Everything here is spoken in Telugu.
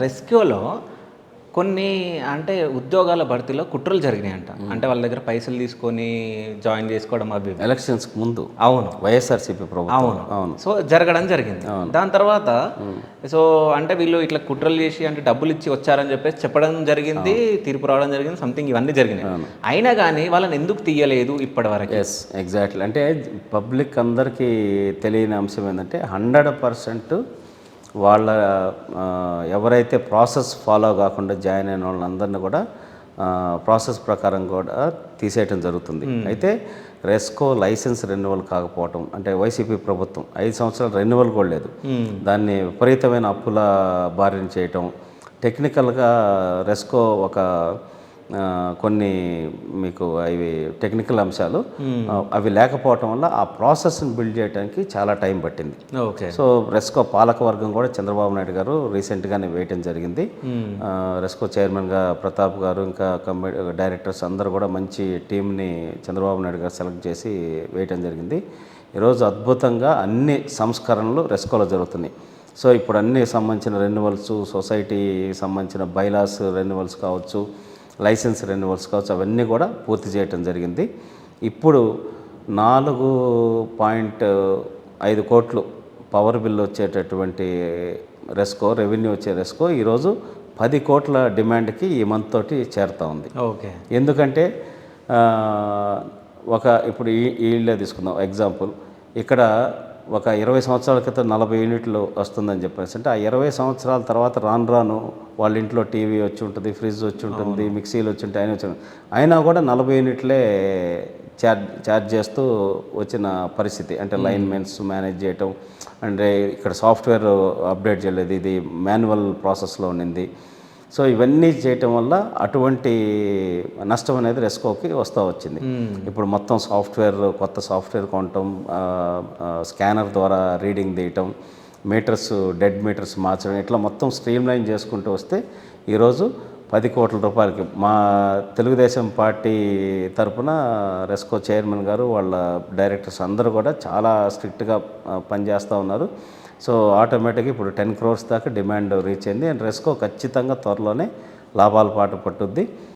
రెస్క్యూలో కొన్ని అంటే ఉద్యోగాల భర్తీలో కుట్రలు జరిగినాయంట. అంటే వాళ్ళ దగ్గర పైసలు తీసుకొని జాయిన్ చేసుకోవడం అవి ఇవి. ఎలక్షన్స్కి ముందు అవును. వైఎస్ఆర్సీపీ ప్రభుత్వం. అవును. అవును. సో జరగడం జరిగింది. దాని తర్వాత సో అంటే వీళ్ళు ఇట్లా కుట్రలు చేసి అంటే డబ్బులు ఇచ్చి వచ్చారని చెప్పేసి చెప్పడం జరిగింది, తీర్పు రావడం జరిగింది, సంథింగ్ ఇవన్నీ జరిగినాయి. అయినా కానీ వాళ్ళని ఎందుకు తీయలేదు ఇప్పటివరకు? Yes, exactly. అంటే పబ్లిక్ అందరికీ తెలియని అంశం ఏంటంటే 100% వాళ్ళ ఎవరైతే ప్రాసెస్ ఫాలో కాకుండా జాయిన్ అయిన వాళ్ళందరినీ కూడా ప్రాసెస్ ప్రకారం కూడా తీసేయటం జరుగుతుంది. అయితే రెస్కో లైసెన్స్ రెన్యువల్ కాకపోవటం, అంటే వైసీపీ ప్రభుత్వం 5 సంవత్సరాలు రెన్యువల్ కూడా లేదు, దాన్ని విపరీతమైన అప్పుల బారిన చేయటం, టెక్నికల్గా రెస్కో ఒక కొన్ని మీకు అవి టెక్నికల్ అంశాలు అవి లేకపోవటం వల్ల ఆ ప్రాసెస్ని బిల్డ్ చేయడానికి చాలా టైం పట్టింది. ఓకే. సో రెస్కో పాలకవర్గం కూడా చంద్రబాబు నాయుడు గారు రీసెంట్గానే వేయటం జరిగింది. రెస్కో చైర్మన్గా ప్రతాప్ గారు, ఇంకా డైరెక్టర్స్ అందరూ కూడా మంచి టీంని చంద్రబాబు నాయుడు గారు సెలెక్ట్ చేసి వేయటం జరిగింది. ఈరోజు అద్భుతంగా అన్ని సంస్కరణలు రెస్కోలో జరుగుతున్నాయి. సో ఇప్పుడు అన్ని సంబంధించిన రెన్యువల్స్, సొసైటీకి సంబంధించిన బైలాస్ రెన్యువల్స్ కావచ్చు, లైసెన్స్ రెన్యువల్స్ కావచ్చు, అవన్నీ కూడా పూర్తి చేయటం జరిగింది. ఇప్పుడు 4.5 కోట్లు పవర్ బిల్ వచ్చేటటువంటి రెస్కో, రెవెన్యూ వచ్చే రెస్కో ఈరోజు 10 కోట్ల డిమాండ్కి ఈ మంత్ తోటి చేరుతూ ఉంది. ఓకే. ఎందుకంటే ఇప్పుడు ఈ ఇళ్ళే తీసుకుందాం ఎగ్జాంపుల్. ఇక్కడ ఒక 20 సంవత్సరాల క్రితం 40 యూనిట్లు వస్తుందని చెప్పేసి, అంటే ఆ 20 సంవత్సరాల తర్వాత రాను వాళ్ళ ఇంట్లో టీవీ వచ్చి ఉంటుంది, ఫ్రిడ్జ్ వచ్చి ఉంటుంది, మిక్సీలు వచ్చి ఉంటాయి, అయినా కూడా 40 యూనిట్లే ఛార్జ్ చేస్తూ వచ్చిన పరిస్థితి. అంటే లైన్ మెన్స్ మేనేజ్ చేయటం, అంటే ఇక్కడ సాఫ్ట్వేర్ అప్డేట్ చేయలేదు, ఇది మాన్యువల్ ప్రాసెస్లో ఉండింది. సో ఇవన్నీ చేయటం వల్ల అటువంటి నష్టం అనేది రెస్కోకి వస్తూ వచ్చింది. ఇప్పుడు మొత్తం కొత్త సాఫ్ట్వేర్ కొనటం, స్కానర్ ద్వారా రీడింగ్ తీయటం, మీటర్స్, డెడ్ మీటర్స్ మార్చడం, ఇట్లా మొత్తం స్ట్రీమ్లైన్ చేసుకుంటూ వస్తే ఈరోజు 10 కోట్ల రూపాయలకి మా తెలుగుదేశం పార్టీ తరఫున రెస్కో చైర్మన్ గారు, వాళ్ళ డైరెక్టర్స్ అందరూ కూడా చాలా స్ట్రిక్ట్గా పనిచేస్తూ ఉన్నారు. సో ఆటోమేటిక్గా ఇప్పుడు 10 crores దాకా డిమాండ్ రీచ్ అయింది. అండ్ రెస్కో ఖచ్చితంగా త్వరలోనే లాభాల పాట పట్టుద్ది.